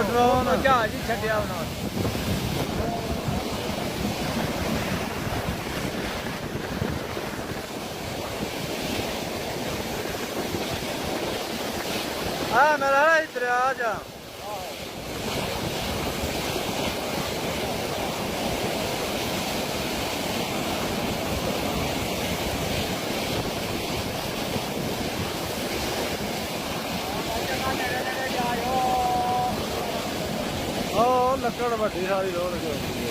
Drone ਜਹਾਜ਼ ਹੀ ਛੱਡਿਆ ਉਹਨਾਂ ਨੇ। ਆ ਮੇਰਾ ਇੱਧਰ ਆ ਜਾ। ਉਹ ਲੱਕੜ ਵੱਡੀ ਸਾਰੀ ਰੋਡ ਚ